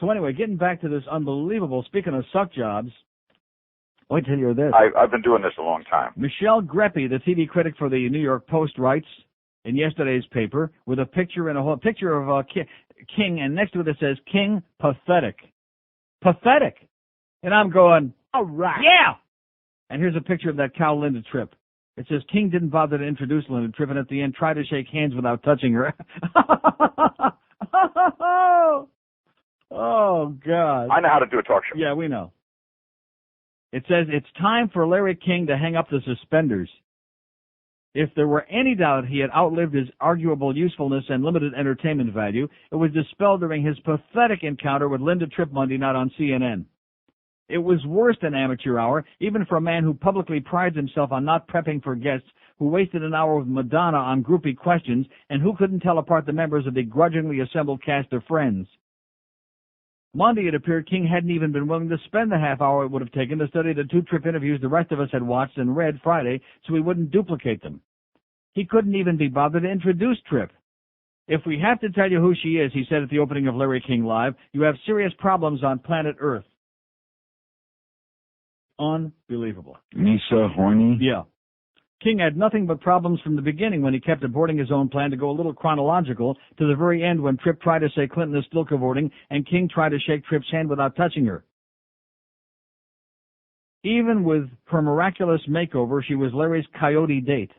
So anyway, getting back to this unbelievable, speaking of suck jobs, wait till you hear this. I've been doing this a long time. Michele Greppi, the TV critic for the New York Post, writes in yesterday's paper with a picture and a whole picture of King, and next to it says, King, pathetic. Pathetic. And I'm going, all right. Yeah. And here's a picture of that cow, Linda Tripp. It says, King didn't bother to introduce Linda Tripp, and at the end tried to shake hands without touching her. Oh, God. I know how to do a talk show. Yeah, we know. It says, it's time for Larry King to hang up the suspenders. If there were any doubt he had outlived his arguable usefulness and limited entertainment value, it was dispelled during his pathetic encounter with Linda Tripp Monday night on CNN. It was worse than amateur hour, even for a man who publicly prides himself on not prepping for guests, who wasted an hour with Madonna on groupie questions, and who couldn't tell apart the members of the grudgingly assembled cast of Friends. Monday, it appeared King hadn't even been willing to spend the half hour it would have taken to study the two Tripp interviews the rest of us had watched and read Friday so he wouldn't duplicate them. He couldn't even be bothered to introduce Tripp. If we have to tell you who she is, he said at the opening of Larry King Live, you have serious problems on planet Earth. Unbelievable. Misa horny? Yeah. King had nothing but problems from the beginning when he kept aborting his own plan to go a little chronological to the very end when Tripp tried to say Clinton is still cavorting and King tried to shake Tripp's hand without touching her. Even with her miraculous makeover, she was Larry's coyote date.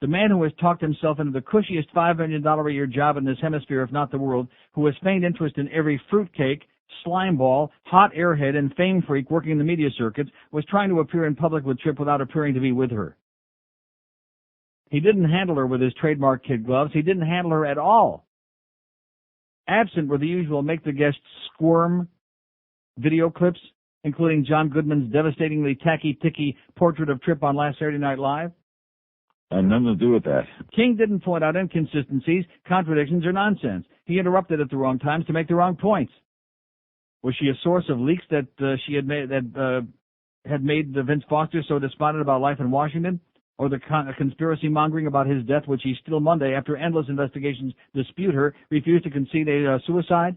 The man who has talked himself into the cushiest $5 million a year job in this hemisphere, if not the world, who has feigned interest in every fruitcake, slimeball, hot airhead, and fame freak working in the media circuits, was trying to appear in public with Tripp without appearing to be with her. He didn't handle her with his trademark kid gloves. He didn't handle her at all. Absent were the usual make-the-guest squirm video clips, including John Goodman's devastatingly tacky-ticky portrait of Tripp on last Saturday Night Live. Had nothing to do with that. King didn't point out inconsistencies, contradictions, or nonsense. He interrupted at the wrong times to make the wrong points. Was she a source of leaks that had made Vince Foster so despondent about life in Washington? Or the conspiracy mongering about his death, which he still Monday, after endless investigations dispute her, refused to concede a suicide?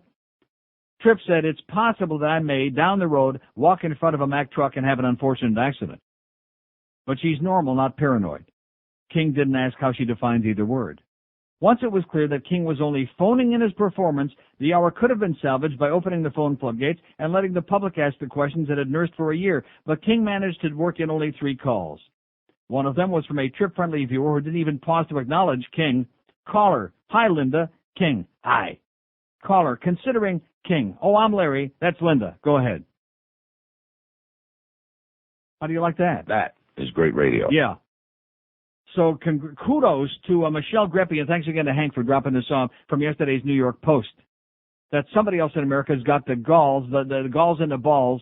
Tripp said, it's possible that I may, down the road, walk in front of a Mack truck and have an unfortunate accident. But she's normal, not paranoid. King didn't ask how she defines either word. Once it was clear that King was only phoning in his performance, the hour could have been salvaged by opening the phone floodgates and letting the public ask the questions it had nursed for a year, but King managed to work in only 3 calls. One of them was from a Tripp-friendly viewer who didn't even pause to acknowledge King. Caller, hi, Linda. King, hi. Caller, considering King. Oh, I'm Larry. That's Linda. Go ahead. How do you like that? That is great radio. Yeah. So kudos to Michele Greppi, and thanks again to Hank for dropping this off from yesterday's New York Post. That somebody else in America has got the galls, the galls and the balls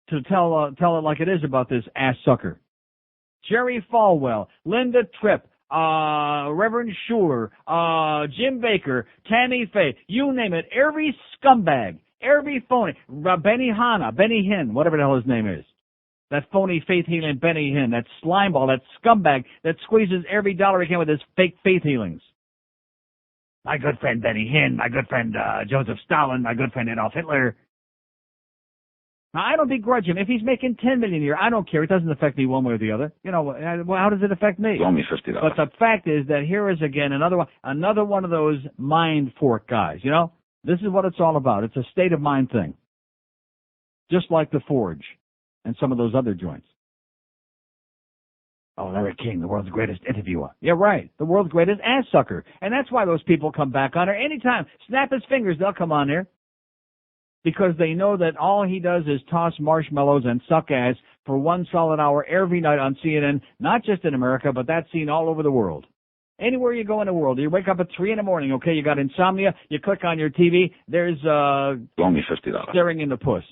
to tell it like it is about this ass sucker. Jerry Falwell, Linda Tripp, Reverend Schuler, Jim Baker, Tammy Faye, you name it, every scumbag, every phony, Benny Hinn, whatever the hell his name is. That phony faith healing Benny Hinn, that slimeball, that scumbag that squeezes every dollar he can with his fake faith healings. My good friend Benny Hinn, my good friend Joseph Stalin, my good friend Adolf Hitler. Now, I don't begrudge him. If he's making $10 million a year, I don't care. It doesn't affect me one way or the other. You know, well, how does it affect me? It's only $50. But the fact is that here is again another one of those mind fork guys. You know, this is what it's all about. It's a state of mind thing. Just like the Forge and some of those other joints. Oh, Larry King, the world's greatest interviewer. Yeah, right. The world's greatest ass sucker. And that's why those people come back on her anytime. Snap his fingers, they'll come on there. Because they know that all he does is toss marshmallows and suck ass for 1 solid hour every night on CNN, not just in America, but that's seen all over the world. Anywhere you go in the world, you wake up at 3 a.m, okay, you got insomnia, you click on your TV, there's only $50. Staring in the puss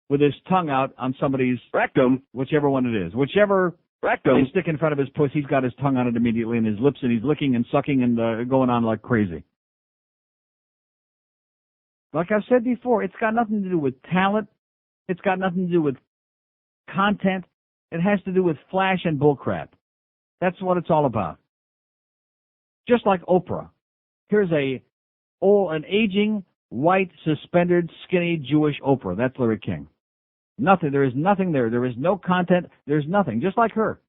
with his tongue out on somebody's rectum, whichever one it is. Whichever rectum they stick in front of his puss, he's got his tongue on it immediately and his lips, and he's licking and sucking and going on like crazy. Like I've said before, it's got nothing to do with talent. It's got nothing to do with content. It has to do with flash and bullcrap. That's what it's all about. Just like Oprah. Here's an aging, white, suspended, skinny, Jewish Oprah. That's Larry King. Nothing. There is nothing there. There is no content. There's nothing. Just like her.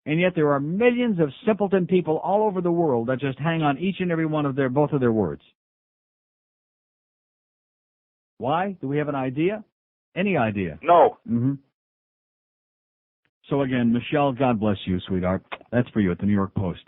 And yet there are millions of simpleton people all over the world that just hang on each and every one of both of their words. Why? Do we have an idea? Any idea? No. Mm-hmm. So again, Michele, God bless you, sweetheart. That's for you at the New York Post.